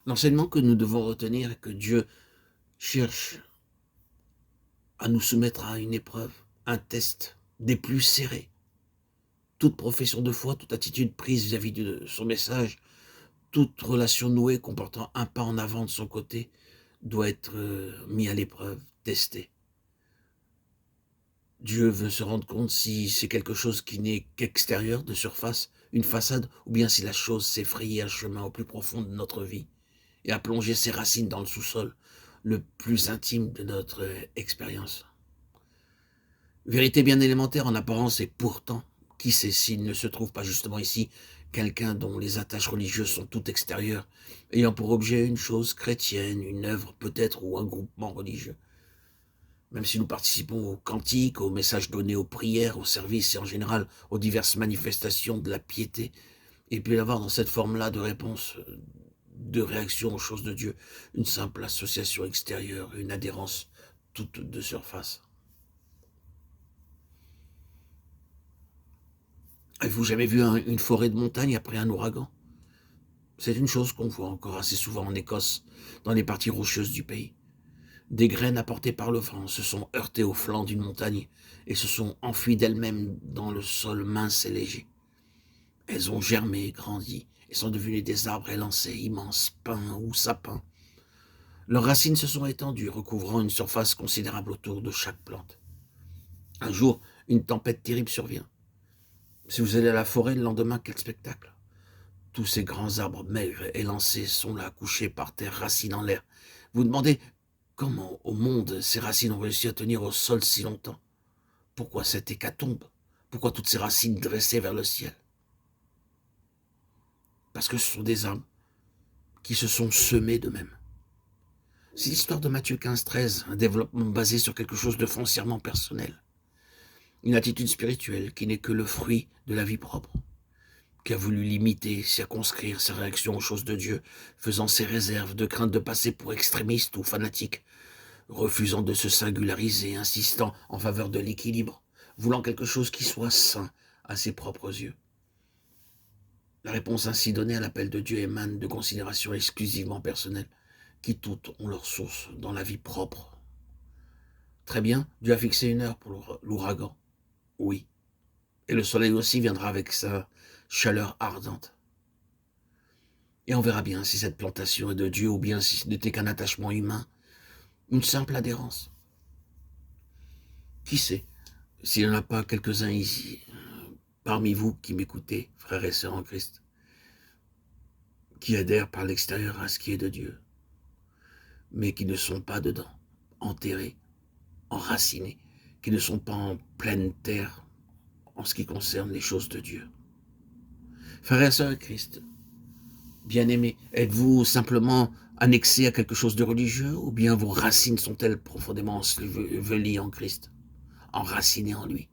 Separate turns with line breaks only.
L'enseignement que nous devons retenir est que Dieu cherche à nous soumettre à une épreuve, un test des plus serrés. Toute profession de foi, toute attitude prise vis-à-vis de son message, toute relation nouée comportant un pas en avant de son côté doit être mis à l'épreuve, testé. Dieu veut se rendre compte si c'est quelque chose qui n'est qu'extérieur, de surface, une façade, ou bien si la chose s'est frayée un chemin au plus profond de notre vie et a plongé ses racines dans le sous-sol le plus intime de notre expérience. Vérité bien élémentaire en apparence et pourtant, qui sait s'il ne se trouve pas justement ici quelqu'un dont les attaches religieuses sont toutes extérieures, ayant pour objet une chose chrétienne, une œuvre peut-être ou un groupement religieux. Même si nous participons aux cantiques, aux messages donnés aux prières, aux services et en général aux diverses manifestations de la piété, il peut y avoir dans cette forme-là de réponse, de réaction aux choses de Dieu, une simple association extérieure, une adhérence toute de surface. Avez-vous jamais vu une forêt de montagne après un ouragan? C'est une chose qu'on voit encore assez souvent en Écosse, dans les parties rocheuses du pays. Des graines apportées par le vent se sont heurtées au flanc d'une montagne et se sont enfuies d'elles-mêmes dans le sol mince et léger. Elles ont germé, grandi et sont devenues des arbres élancés, immenses, pins ou sapins. Leurs racines se sont étendues, recouvrant une surface considérable autour de chaque plante. Un jour, une tempête terrible survient. Si vous allez à la forêt le lendemain, quel spectacle! Tous ces grands arbres maigres, élancés, sont là, couchés par terre, racines en l'air. Vous demandez comment, au monde, ces racines ont réussi à tenir au sol si longtemps? Pourquoi cette hécatombe? Pourquoi toutes ces racines dressées vers le ciel? Parce que ce sont des arbres qui se sont semés d'eux-mêmes. C'est l'histoire de Matthieu 15-13, un développement basé sur quelque chose de foncièrement personnel. Une attitude spirituelle qui n'est que le fruit de la vie propre, qui a voulu limiter, circonscrire ses réactions aux choses de Dieu, faisant ses réserves de crainte de passer pour extrémiste ou fanatique, refusant de se singulariser, insistant en faveur de l'équilibre, voulant quelque chose qui soit sain à ses propres yeux. La réponse ainsi donnée à l'appel de Dieu émane de considérations exclusivement personnelles, qui toutes ont leur source dans la vie propre. Très bien, Dieu a fixé une heure pour l'ouragan. Oui. Et le soleil aussi viendra avec sa chaleur ardente. Et on verra bien si cette plantation est de Dieu ou bien si ce n'était qu'un attachement humain, une simple adhérence. Qui sait s'il n'y en a pas quelques-uns ici, parmi vous qui m'écoutez, frères et sœurs en Christ, qui adhèrent par l'extérieur à ce qui est de Dieu, mais qui ne sont pas dedans, enterrés, enracinés, qui ne sont pas en pleine terre en ce qui concerne les choses de Dieu. Frères et sœurs en Christ, bien-aimés, êtes-vous simplement annexés à quelque chose de religieux ou bien vos racines sont-elles profondément ensevelies en Christ, enracinées en lui?